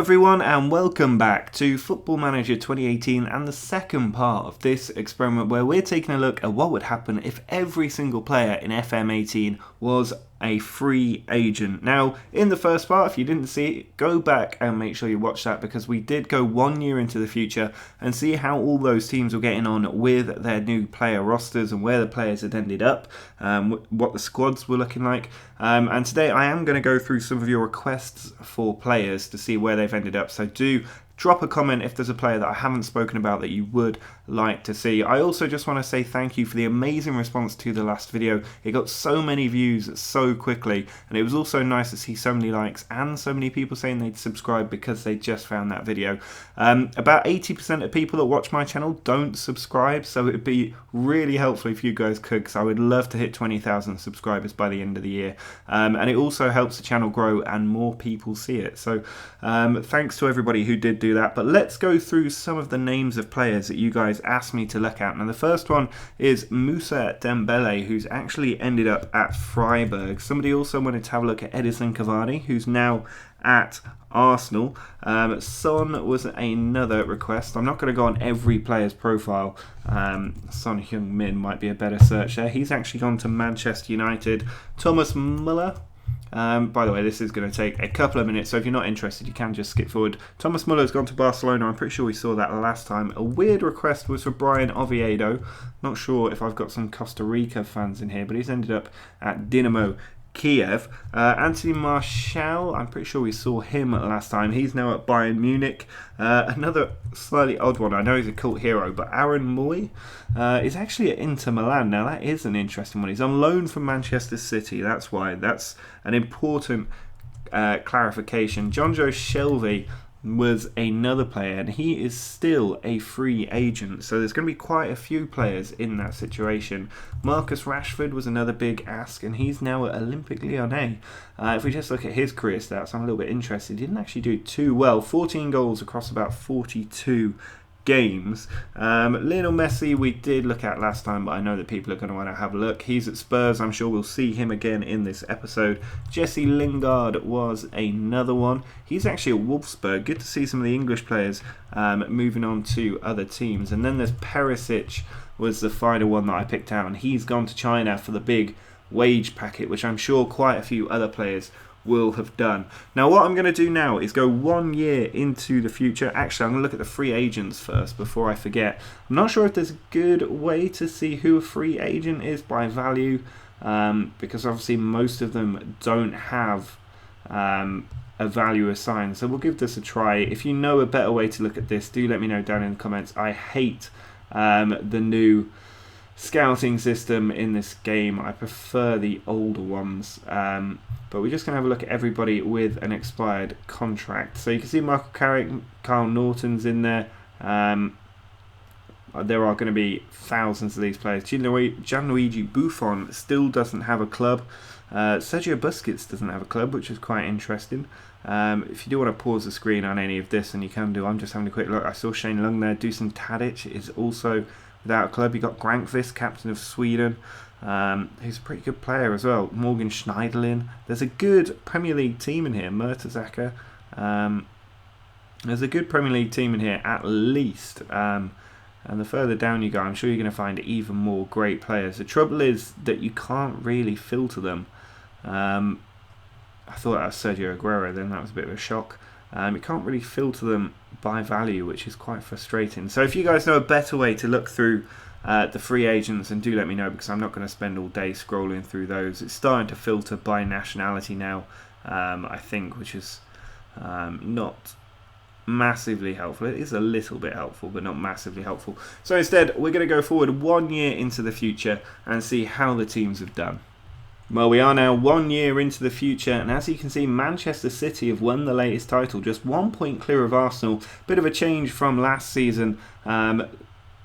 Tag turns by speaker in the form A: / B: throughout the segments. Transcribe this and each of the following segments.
A: everyone, and welcome back to Football Manager 2018 and the second part of this experiment where we're taking a look at what would happen if every single player in FM18 was a free agent. Now, in the first part, if you didn't see it, go back and make sure you watch that, because we did go 1 year into the future and see how all those teams were getting on with their new player rosters and where the players had ended up, what the squads were looking like. And today I am going to go through some of your requests for players to see where they've ended up. So do drop a comment if there's a player that I haven't spoken about that you would like to see. I also just want to say thank you for the amazing response to the last video. It got so many views so quickly, and it was also nice to see so many likes and so many people saying they'd subscribe because they just found that video. About 80% of people that watch my channel don't subscribe, so it would be really helpful if you guys could, because I would love to hit 20,000 subscribers by the end of the year. And it also helps the channel grow and more people see it. So thanks to everybody who did do that. But let's go through some of the names of players that you guys asked me to look at. Now the first one is Moussa Dembele, who's actually ended up at Freiburg. Somebody also wanted to have a look at Edison Cavani, who's now at Arsenal. Son was another request. I'm not going to go on every player's profile. Son Heung-min might be a better search there. He's actually gone to Manchester United. Thomas Müller. By the way, this is going to take a couple of minutes, so if you're not interested, you can just skip forward. Thomas Muller's gone to Barcelona. I'm pretty sure we saw that last time. A weird request was for Brian Oviedo. Not sure if I've got some Costa Rica fans in here, but he's ended up at Dinamo Kiev. Anthony Martial, I'm pretty sure we saw him last time. He's now at Bayern Munich. Another slightly odd one. I know he's a cult hero, but Aaron Moy is actually at Inter Milan. Now that is an interesting one. He's on loan from Manchester City. That's why. That's an important clarification. Jonjo Shelvey was another player, and he is still a free agent, so there's going to be quite a few players in that situation. Marcus Rashford was another big ask, and he's now at Olympique Lyonnais. If we just look at his career stats, I'm a little bit interested. He didn't actually do too well. 14 goals across about 42 games. Lionel Messi we did look at last time, but I know that people are going to want to have a look. He's at Spurs. I'm sure we'll see him again in this episode. Jesse Lingard was another one. He's actually at Wolfsburg. Good to see some of the English players moving on to other teams. And then there's Perisic was the final one that I picked out, and he's gone to China for the big wage packet, which I'm sure quite a few other players will have done. Now what I'm going to do now is go 1 year into the future. Actually, I'm going to look at the free agents first before I forget. I'm not sure if there's a good way to see who a free agent is by value, because obviously most of them don't have a value assigned. So we'll give this a try. If you know a better way to look at this, do let me know down in the comments. I hate the new scouting system in this game. I prefer the older ones. But we're just going to have a look at everybody with an expired contract. So you can see Michael Carrick, Carl Norton's in there. There are going to be thousands of these players. Gianluigi Buffon still doesn't have a club. Sergio Busquets doesn't have a club, which is quite interesting. If you do want to pause the screen on any of this, and you can do, I'm just having a quick look. I saw Shane Lung there. Dusan Tadic is also without a club. You got Grankvist, captain of Sweden. He's a pretty good player as well. Morgan Schneiderlin. There's a good Premier League team in here. Mertesacker. There's a good Premier League team in here at least. And the further down you go, I'm sure you're going to find even more great players. The trouble is that you can't really filter them. I thought that was Sergio Aguero then. That was a bit of a shock. You can't really filter them by value, which is quite frustrating. So if you guys know a better way to look through the free agents, and do let me know, because I'm not going to spend all day scrolling through those. It's starting to filter by nationality now, I think, which is not massively helpful. It is a little bit helpful, but not massively helpful. So instead, we're going to go forward 1 year into the future and see how the teams have done. Well, we are now 1 year into the future, and as you can see, Manchester City have won the latest title, just 1 point clear of Arsenal. Bit of a change from last season.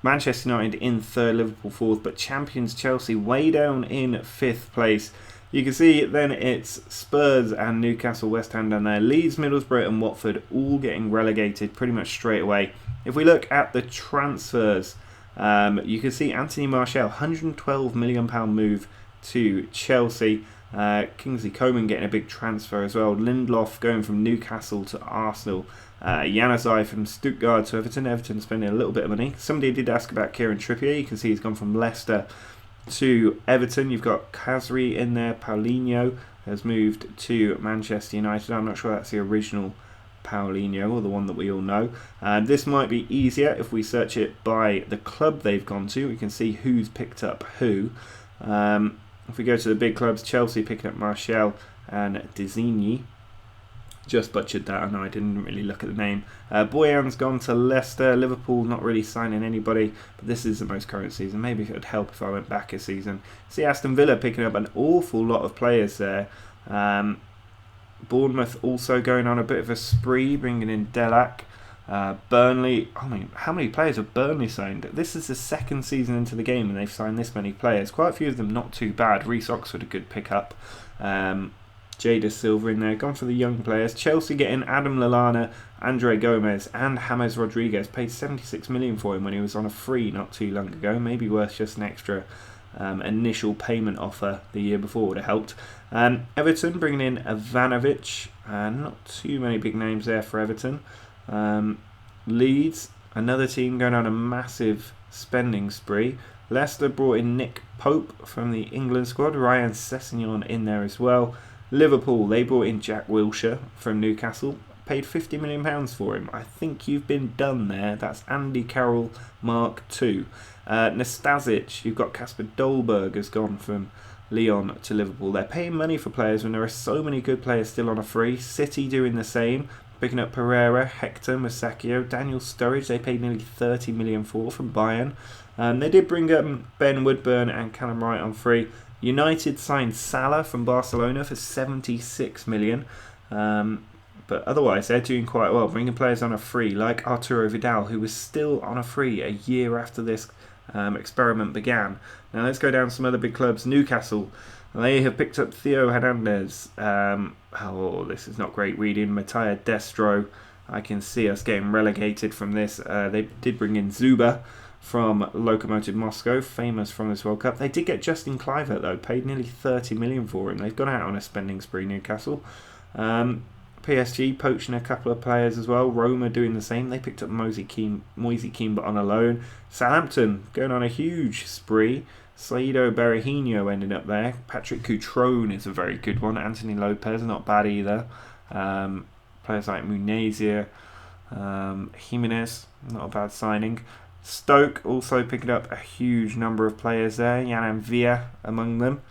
A: Manchester United in third, Liverpool fourth, but champions Chelsea way down in fifth place. You can see then it's Spurs and Newcastle, West Ham down there. Leeds, Middlesbrough and Watford all getting relegated pretty much straight away. If we look at the transfers, you can see Anthony Martial, £112 million move to Chelsea. Kingsley Coman getting a big transfer as well. Lindelof going from Newcastle to Arsenal. Januzaj from Stuttgart to Everton. Everton spending a little bit of money. Somebody did ask about Kieran Trippier. You can see he's gone from Leicester to Everton. You've got Khazri in there. Paulinho has moved to Manchester United. I'm not sure that's the original Paulinho or the one that we all know. This might be easier if we search it by the club they've gone to. We can see who's picked up who. If we go to the big clubs, Chelsea picking up Martial and Designy. Just butchered that, I know I didn't really look at the name. Boyan's gone to Leicester. Liverpool not really signing anybody, but this is the most current season. Maybe it would help if I went back a season. See Aston Villa picking up an awful lot of players there. Bournemouth also going on a bit of a spree, bringing in Delac. Burnley, I mean, how many players have Burnley signed? This is the second season into the game and they've signed this many players. Quite a few of them not too bad. Reece Oxford a good pickup. Jada Silva in there, gone for the young players. Chelsea getting Adam Lallana, Andre Gomez and James Rodriguez. Paid 76 million for him when he was on a free not too long ago. Maybe worth just an extra initial payment offer the year before would have helped. Everton bringing in Ivanovic. Not too many big names there for Everton. Leeds, another team going on a massive spending spree. Leicester brought in Nick Pope from the England squad. Ryan Sessegnon in there as well. Liverpool, they brought in Jack Wilshere from Newcastle. Paid £50 million for him. I think you've been done there. That's Andy Carroll Mark II. Nastasic, you've got Kasper Dolberg has gone from Lyon to Liverpool. They're paying money for players when there are so many good players still on a free. City doing the same. Picking up Pereira, Hector, Masaccio, Daniel Sturridge, they paid nearly 30 million for from Bayern. They did bring up Ben Woodburn and Callum Wright on free. United signed Salah from Barcelona for 76 million. But otherwise, they're doing quite well, bringing players on a free, like Arturo Vidal, who was still on a free a year after this experiment began. Now let's go down some other big clubs. Newcastle, they have picked up Theo Hernandez. This is not great reading. Mattia Destro. I can see us getting relegated from this. They did bring in Zuba from Lokomotiv Moscow, famous from this World Cup. They did get Justin Kluivert though, paid nearly 30 million for him. They've gone out on a spending spree, Newcastle. PSG poaching a couple of players as well. Roma doing the same. They picked up Moise Kean but on a loan. Southampton going on a huge spree. Saido Berahino ended up there. Patrick Cutrone is a very good one. Anthony Lopez, not bad either. Players like Munezia, Jimenez, not a bad signing. Stoke also picking up a huge number of players there. Yanan Villa among them.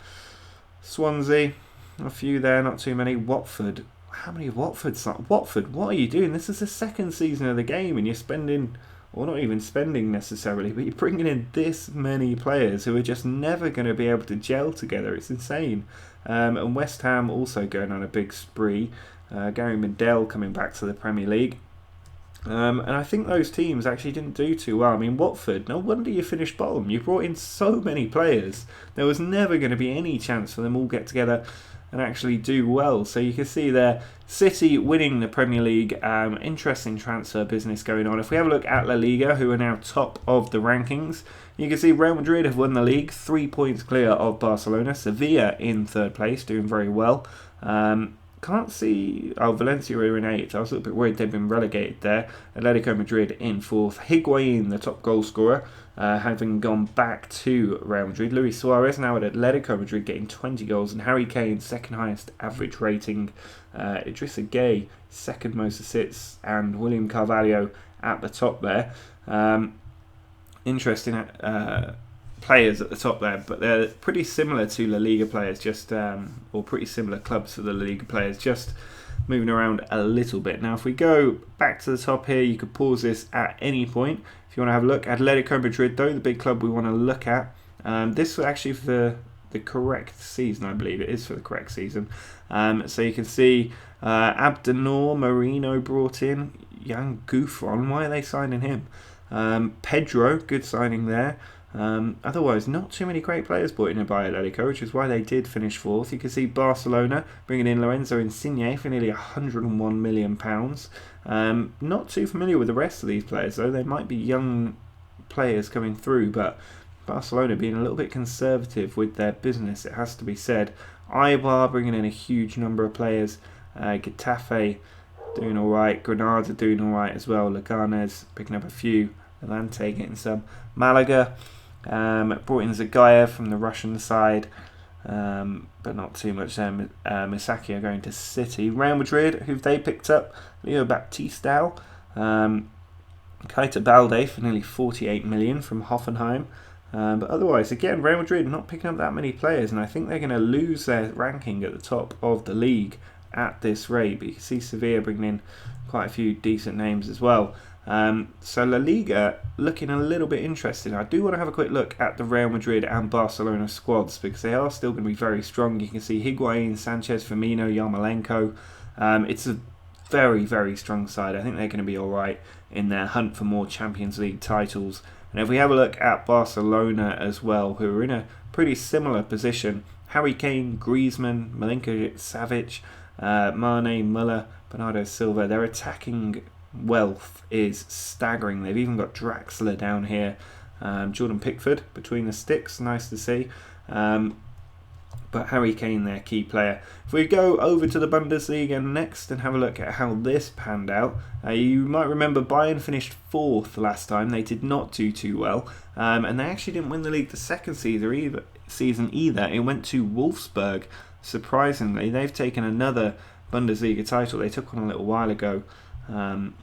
A: Swansea, a few there, not too many. Watford, how many have Watford signed? Watford, what are you doing? This is the second season of the game and you're spending, or not even spending necessarily, but you're bringing in this many players who are just never going to be able to gel together. It's insane. And West Ham also going on a big spree. Gary Medel coming back to the Premier League. And I think those teams actually didn't do too well. I mean, Watford, no wonder you finished bottom. You brought in so many players. There was never going to be any chance for them all get together and actually do well. So you can see there, City winning the Premier League. Interesting transfer business going on. If we have a look at La Liga, who are now top of the rankings, you can see Real Madrid have won the league, 3 points clear of Barcelona. Sevilla in third place, doing very well. Can't see... Valencia are in 8th. I was a little bit worried they'd been relegated there. Atletico Madrid in 4th. Higuain, the top goal scorer, having gone back to Real Madrid. Luis Suarez now at Atletico Madrid getting 20 goals. And Harry Kane, second highest average rating. Idrissa Gueye, second most assists. And William Carvalho at the top there. Interesting players at the top there, but they're pretty similar to La Liga players, or pretty similar clubs to the La Liga players, just moving around a little bit. Now if we go back to the top here, you could pause this at any point if you want to have a look. Atletico Madrid though, the big club we want to look at. This was actually for the correct season, I believe it is for the correct season. So you can see Abdenor Marino brought in, young Gouffron, why are they signing him? Pedro, good signing there. Otherwise, not too many great players brought in by Atletico, which is why they did finish 4th. You can see Barcelona bringing in Lorenzo Insigne for nearly £101 million. Not too familiar with the rest of these players, though. They might be young players coming through, but Barcelona being a little bit conservative with their business, it has to be said. Eibar bringing in a huge number of players. Getafe doing alright. Granada doing alright as well. Leganes picking up a few. Levante getting some. Malaga brought in Zagayev from the Russian side. But not too much there. Misaki are going to City. Real Madrid, who've they picked up? Leo Baptistao. Keita Balde for nearly 48 million from Hoffenheim. But otherwise, again, Real Madrid not picking up that many players, and I think they're going to lose their ranking at the top of the league at this rate. But you can see Sevilla bringing in quite a few decent names as well. So La Liga looking a little bit interesting. I do want to have a quick look at the Real Madrid and Barcelona squads because they are still going to be very strong. You can see Higuain, Sanchez, Firmino, Yarmolenko. It's a very, very strong side. I think they're going to be alright in their hunt for more Champions League titles. And if we have a look at Barcelona as well, who are in a pretty similar position, Harry Kane, Griezmann, Milinkovic, Savic, Mane, Müller, Bernardo Silva, their attacking wealth is staggering. They've even got Draxler down here, Jordan Pickford between the sticks, nice to see. But Harry Kane, their key player. If we go over to the Bundesliga next and have a look at how this panned out, you might remember Bayern finished 4th last time. They did not do too well, and they actually didn't win the league the second season either. It went to Wolfsburg. Surprisingly, they've taken another Bundesliga title. They took one a little while ago,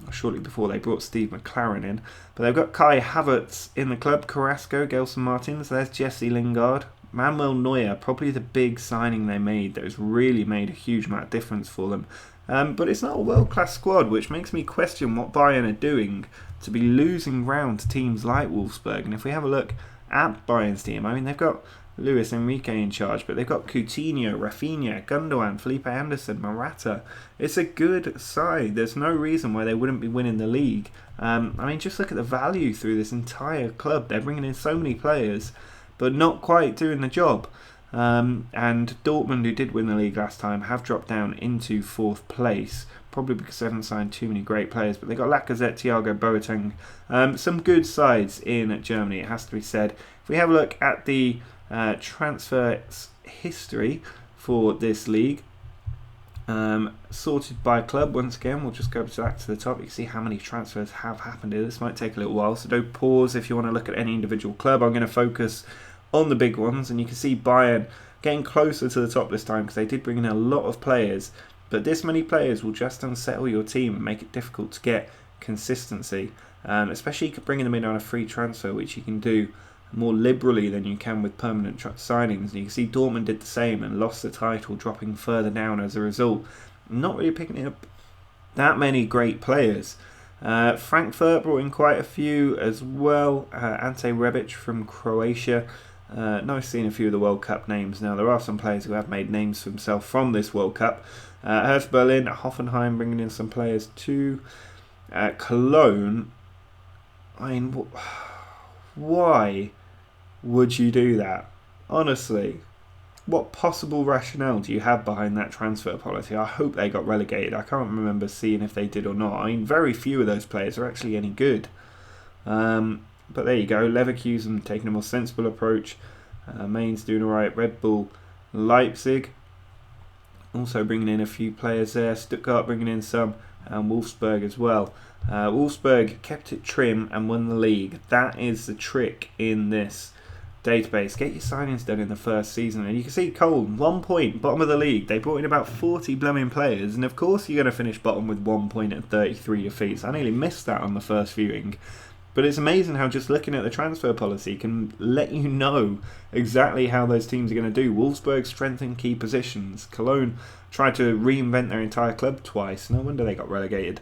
A: shortly before they brought Steve McLaren in. But they've got Kai Havertz in the club, Carrasco, Gelson Martins, there's Jesse Lingard. Manuel Neuer, probably the big signing they made that has really made a huge amount of difference for them. But it's not a world-class squad, which makes me question what Bayern are doing to be losing round to teams like Wolfsburg. And if we have a look at Bayern's team, I mean, they've got Luis Enrique in charge, but they've got Coutinho, Rafinha, Gundogan, Felipe Anderson, Morata. It's a good side. There's no reason why they wouldn't be winning the league. I mean, just look at the value through this entire club. They're bringing in so many players, but not quite doing the job. And Dortmund, who did win the league last time, have dropped down into 4th place, probably because they haven't signed too many great players. But they got Lacazette, Thiago, Boateng, some good sides in Germany, it has to be said. If we have a look at the transfer history for this league, sorted by club, once again, we'll just go back to the top. You can see how many transfers have happened here. This might take a little while, so don't pause if you want to look at any individual club. I'm going to focus on the big ones, and you can see Bayern getting closer to the top this time because they did bring in a lot of players, but this many players will just unsettle your team and make it difficult to get consistency, especially bringing them in on a free transfer, which you can do more liberally than you can with permanent signings. And you can see Dortmund did the same and lost the title, dropping further down as a result. Not really picking up that many great players. Frankfurt brought in quite a few as well. Ante Rebic from Croatia. Nice seeing a few of the World Cup names. Now, there are some players who have made names for themselves from this World Cup. Hertha Berlin, Hoffenheim bringing in some players too. Cologne. I mean, why would you do that? Honestly, what possible rationale do you have behind that transfer policy? I hope they got relegated. I can't remember seeing if they did or not. I mean, very few of those players are actually any good. But there you go. Leverkusen taking a more sensible approach. Mainz doing alright. Red Bull Leipzig also bringing in a few players there. Stuttgart bringing in some. And Wolfsburg as well. Wolfsburg kept it trim and won the league. That is the trick in this database. Get your signings done in the first season. And you can see Cologne, 1 point, bottom of the league. They brought in about 40 blooming players. And of course you're going to finish bottom with 1 point and 33 defeats. I nearly missed that on the first viewing. But it's amazing how just looking at the transfer policy can let you know exactly how those teams are going to do. Wolfsburg strengthened key positions. Cologne tried to reinvent their entire club twice. No wonder they got relegated.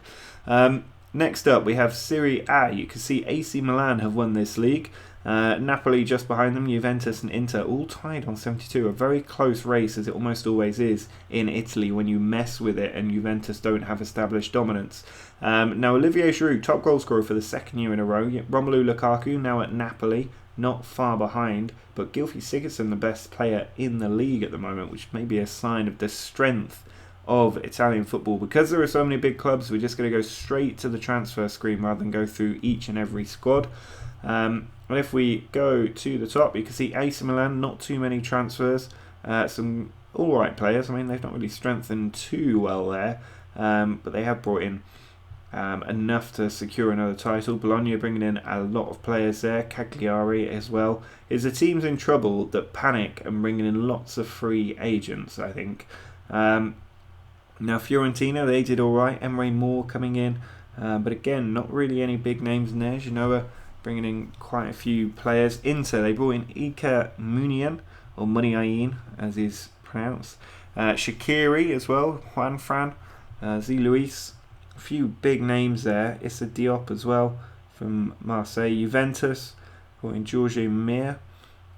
A: Next up, we have Serie A. You can see AC Milan have won this league. Napoli just behind them, Juventus and Inter all tied on 72. A very close race, as it almost always is in Italy when you mess with it and Juventus don't have established dominance. Now Olivier Giroud, top goal scorer for the second year in a row. Romelu Lukaku now at Napoli, not far behind, but Gylfi Sigurdsson the best player in the league at the moment, which may be a sign of the strength of Italian football. Because there are so many big clubs, we're just going to go straight to the transfer screen rather than go through each and every squad. And if we go to the top, you can see AC Milan, not too many transfers, some alright players. I mean, they've not really strengthened too well there, but they have brought in enough to secure another title. Bologna bringing in a lot of players there, Cagliari as well. It's the teams in trouble that panic and bringing in lots of free agents, I think. Now Fiorentina, they did alright, Emre Moore coming in, but again, not really any big names in there. Genoa bringing in quite a few players. Inter, they brought in Ika Munian, or Muniain as he's pronounced. Shaqiri as well, Juan Fran, Z Luis, a few big names there. Issa Diop as well from Marseille. Juventus brought in Jorge Mir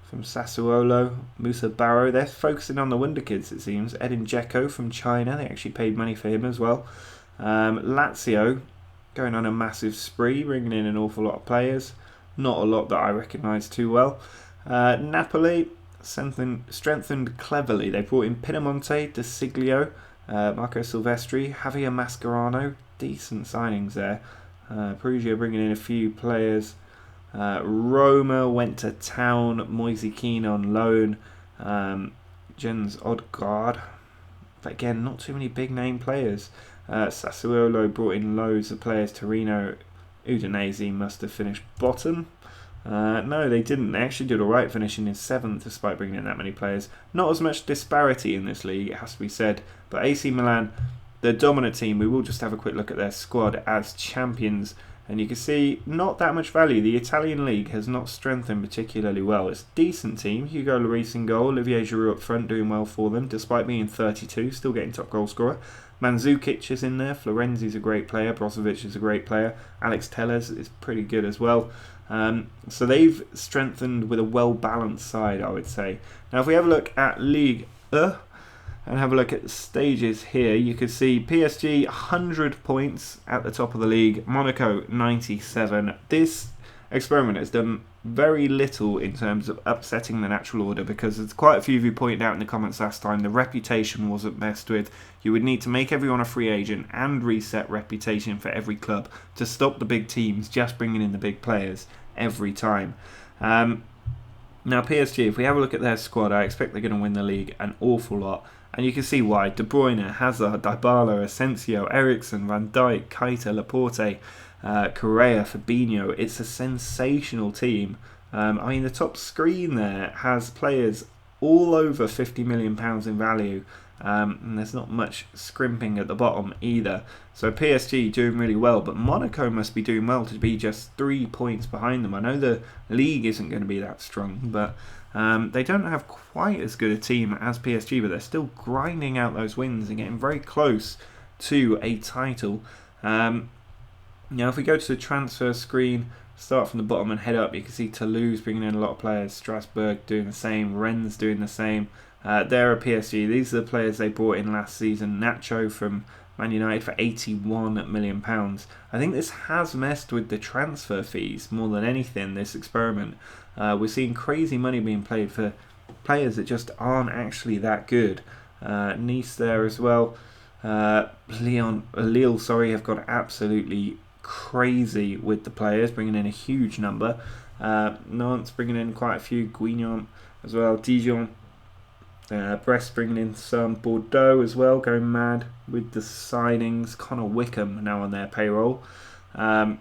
A: from Sassuolo. Musa Barrow, they're focusing on the wonder kids it seems. Edin Dzeko from China, they actually paid money for him as well. Lazio going on a massive spree, bringing in an awful lot of players. Not a lot that I recognise too well. Napoli strengthened cleverly. They brought in Pinamonte, De Siglio, Marco Silvestri, Javier Mascherano. Decent signings there. Perugia bringing in a few players. Roma went to town. Moise Keane on loan. Jens Odgaard. But again, not too many big name players. Sassuolo brought in loads of players. Torino, Udinese must have finished bottom. No, they didn't. They actually did alright, finishing in 7th despite bringing in that many players. Not as much disparity in this league, it has to be said. But AC Milan, the dominant team. We will just have a quick look at their squad as champions. And you can see not that much value. The Italian league has not strengthened particularly well. It's a decent team. Hugo Lloris in goal. Olivier Giroud up front doing well for them despite being 32. Still getting top goal scorer. Mandzukic is in there. Florenzi's a great player. Brozovic is a great player. Alex Telles is pretty good as well. So they've strengthened with a well-balanced side, I would say. Now if we have a look at Ligue 1 and have a look at the stages here, you can see PSG 100 points at the top of the league, Monaco 97. This experiment has done very little in terms of upsetting the natural order, because there's quite a few of you pointed out in the comments last time the reputation wasn't messed with. You would need to make everyone a free agent and reset reputation for every club to stop the big teams just bringing in the big players every time. Now PSG, if we have a look at their squad, I expect they're going to win the league an awful lot. And you can see why. De Bruyne, Hazard, Dybala, Asensio, Eriksen, Van Dijk, Keita, Laporte, Correa, Fabinho. It's a sensational team. I mean, the top screen there has players all over £50 million in value. And there's not much scrimping at the bottom either. So PSG doing really well, but Monaco must be doing well to be just 3 points behind them. I know the league isn't going to be that strong, but they don't have quite as good a team as PSG, but they're still grinding out those wins and getting very close to a title. Now if we go to the transfer screen, start from the bottom and head up, you can see Toulouse bringing in a lot of players, Strasbourg doing the same, Rennes doing the same. There are PSG. These are the players they brought in last season. Nacho from Man United for £81 million. I think this has messed with the transfer fees more than anything, this experiment. We're seeing crazy money being paid for players that just aren't actually that good. Nice there as well. Lille, have gone absolutely crazy with the players, bringing in a huge number. Nantes bringing in quite a few. Guignon as well. Dijon. Brest bringing in some. Bordeaux as well, going mad with the signings. Connor Wickham now on their payroll. Saint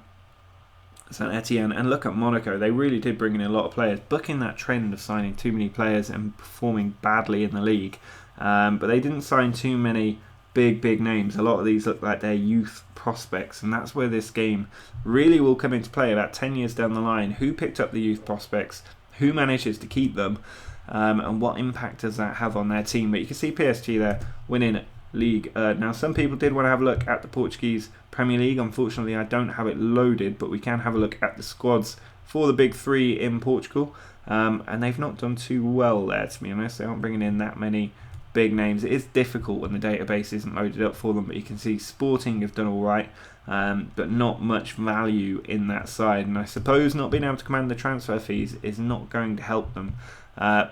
A: Etienne, and look at Monaco. They really did bring in a lot of players, bucking that trend of signing too many players and performing badly in the league. But they didn't sign too many big names. A lot of these look like they're youth prospects, and that's where this game really will come into play about 10 years down the line. Who picked up the youth prospects? Who manages to keep them? And what impact does that have on their team? But you can see PSG there winning league. Now some people did want to have a look at the Portuguese Premier League. Unfortunately I don't have it loaded, but we can have a look at the squads for the big three in Portugal, and they've not done too well there, to be honest. They aren't bringing in that many big names. It is difficult when the database isn't loaded up for them, but you can see Sporting have done alright, but not much value in that side, and I suppose not being able to command the transfer fees is not going to help them.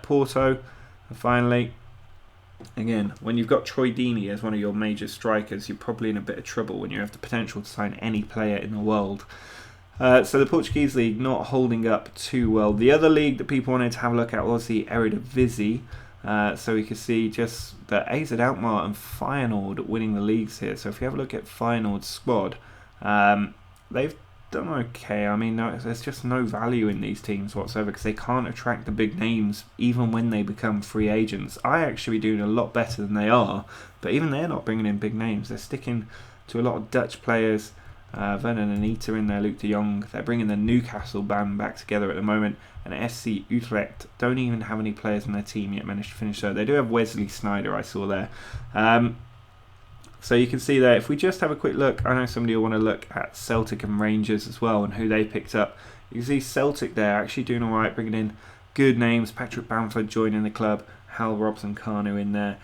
A: Porto, finally, Again, when you've got Troy Deeney as one of your major strikers, you're probably in a bit of trouble when you have the potential to sign any player in the world. So the Portuguese league not holding up too well. The other league that people wanted to have a look at was the Eredivisie. So we can see just that AZ Alkmaar and Feyenoord winning the leagues here. So if you have a look at Feyenoord's squad, they've done okay. I mean, there's just no value in these teams whatsoever because they can't attract the big names even when they become free agents. I actually doing a lot better than they are, but even they're not bringing in big names. They're sticking to a lot of Dutch players. Vernon Anita in there, Luke de Jong. They're bringing the Newcastle band back together at the moment, and FC Utrecht don't even have any players in their team yet managed to finish third. They do have Wesley Sneijder, I saw there. So you can see there, if we just have a quick look, I know somebody will want to look at Celtic and Rangers as well and who they picked up. You can see Celtic there actually doing alright, bringing in good names. Patrick Bamford joining the club, Hal Robson-Kanu in there.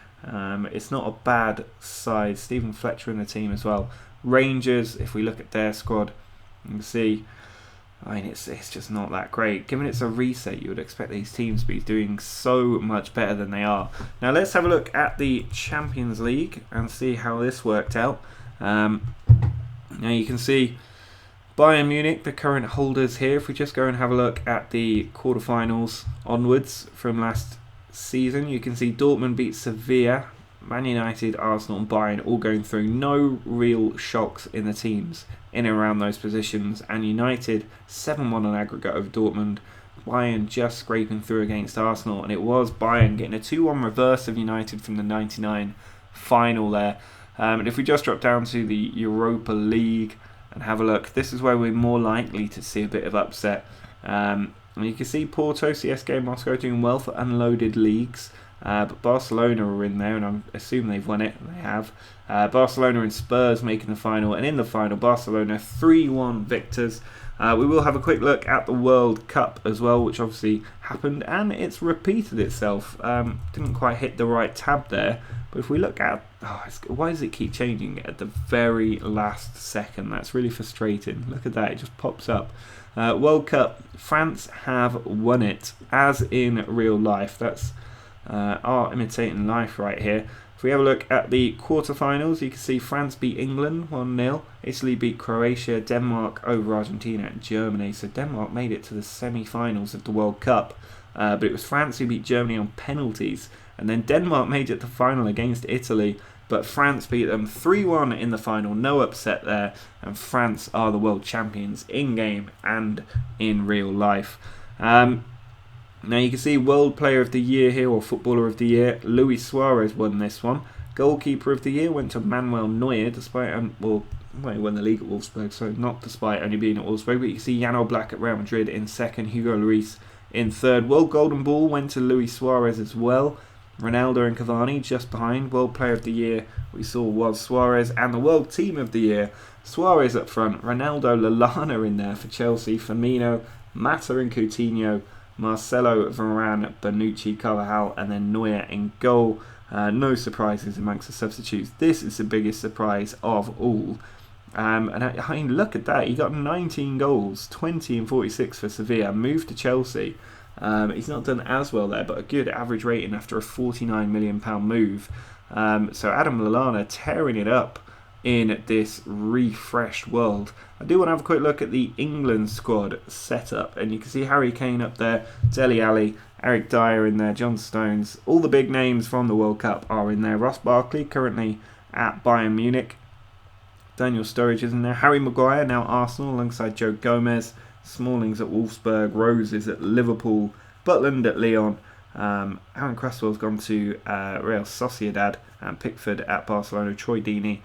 A: It's not a bad side. Stephen Fletcher in the team as well. Rangers, if we look at their squad, you can see, I mean, it's just not that great. Given it's a reset, you would expect these teams to be doing so much better than they are. Now let's have a look at the Champions League and see how this worked out. Now you can see Bayern Munich, the current holders here. If we just go and have a look at the quarterfinals onwards from last season, you can see Dortmund beat Sevilla, Man United, Arsenal and Bayern all going through. No real shocks in the teams in and around those positions. And United 7-1 on aggregate over Dortmund. Bayern just scraping through against Arsenal. And it was Bayern getting a 2-1 reverse of United from the 99 final there. And if we just drop down to the Europa League and have a look, this is where we're more likely to see a bit of upset. And you can see Porto, CSKA Moscow doing well for unloaded leagues. But Barcelona are in there, and I assume they've won it. They have. Barcelona and Spurs making the final, and in the final, Barcelona 3-1 victors. We will have a quick look at the World Cup as well, which obviously happened, and it's repeated itself. Didn't quite hit the right tab there, but if we look at... why does it keep changing at the very last second? That's really frustrating. Look at that, it just pops up. World Cup, France have won it, as in real life. That's... are imitating life right here. If we have a look at the quarterfinals, you can see France beat England 1-0, Italy beat Croatia, Denmark over Argentina and Germany. So Denmark made it to the semi-finals of the World Cup, but it was France who beat Germany on penalties, and then Denmark made it to the final against Italy, but France beat them 3-1 in the final. No upset there, and France are the world champions in game and in real life. Now you can see World Player of the Year here, or Footballer of the Year. Luis Suarez won this one. Goalkeeper of the Year went to Manuel Neuer, despite, he won the league at Wolfsburg, so not despite only being at Wolfsburg. But you can see Jan Oblak at Real Madrid in second, Hugo Lloris in third. World Golden Ball went to Luis Suarez as well. Ronaldo and Cavani just behind. World Player of the Year we saw was Suarez, and the World Team of the Year, Suarez up front, Ronaldo, Lallana in there for Chelsea, Firmino, Mata and Coutinho, Marcelo, Varane, Bonucci, Carvajal, and then Neuer in goal. No surprises amongst the substitutes. This is the biggest surprise of all. And I mean, look at that. He got 19 goals, 20 and 46 for Sevilla. Moved to Chelsea. He's not done as well there, but a good average rating after a £49 million move. So Adam Lallana tearing it up in this refreshed world. I do want to have a quick look at the England squad setup, and you can see Harry Kane up there, Dele Alli, Eric Dyer in there, John Stones. All the big names from the World Cup are in there. Ross Barkley currently at Bayern Munich. Daniel Sturridge is in there. Harry Maguire now Arsenal alongside Joe Gomez. Smalling's at Wolfsburg. Rose is at Liverpool. Butland at Lyon. Aaron Cresswell's gone to Real Sociedad, and Pickford at Barcelona. Troy Deeney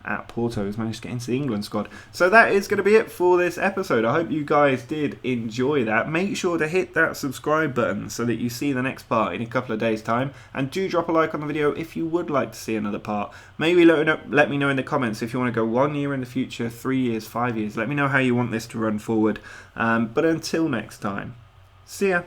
A: at Porto has managed to get into the England squad. So that is going to be it for this episode. I hope you guys did enjoy that. Make sure to hit that subscribe button so that you see the next part in a couple of days' time. And do drop a like on the video if you would like to see another part. Maybe let me know in the comments if you want to go 1 year in the future, 3 years, 5 years. Let me know how you want this to run forward. But until next time, see ya.